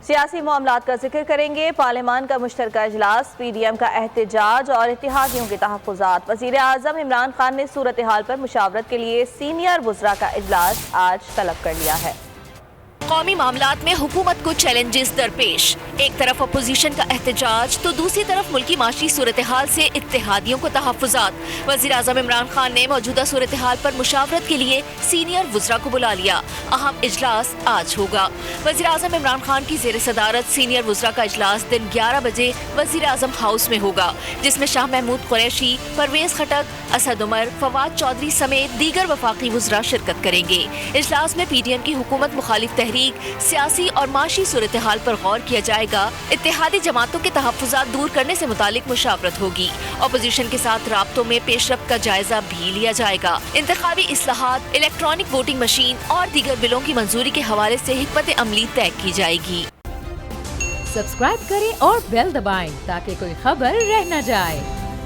سیاسی معاملات کا ذکر کریں گے، پارلیمان کا مشترکہ اجلاس، پی ڈی ایم کا احتجاج اور اتحادیوں کے تحفظات۔ وزیر اعظم عمران خان نے صورتحال پر مشاورت کے لیے سینئر وزراء کا اجلاس آج طلب کر لیا ہے۔ قومی معاملات میں حکومت کو چیلنجز درپیش، ایک طرف اپوزیشن کا احتجاج تو دوسری طرف ملکی معاشی صورتحال سے اتحادیوں کو تحفظات۔ وزیر اعظم عمران خان نے موجودہ صورتحال پر مشاورت کے لیے سینئر وزراء کو بلا لیا۔ اہم اجلاس آج ہوگا۔ وزیر اعظم عمران خان کی زیر صدارت سینئر وزراء کا اجلاس دن 11 بجے وزیر اعظم ہاؤس میں ہوگا، جس میں شاہ محمود قریشی، پرویز خٹک، اسد عمر، فواد چودھری سمیت دیگر وفاقی وزراء شرکت کریں گے۔ اجلاس میں پی ڈی ایم کی حکومت مخالف تحریک، سیاسی اور معاشی صورتحال پر غور کیا جائے گا۔ اتحادی جماعتوں کے تحفظات دور کرنے سے متعلق مشاورت ہوگی۔ اپوزیشن کے ساتھ رابطوں میں پیش رفت کا جائزہ بھی لیا جائے گا۔ انتخابی اصلاحات، الیکٹرانک ووٹنگ مشین اور دیگر بلوں کی منظوری کے حوالے سے حکمت عملی طے کی جائے گی۔ سبسکرائب کریں اور بیل دبائیں تاکہ کوئی خبر رہ نہ جائے۔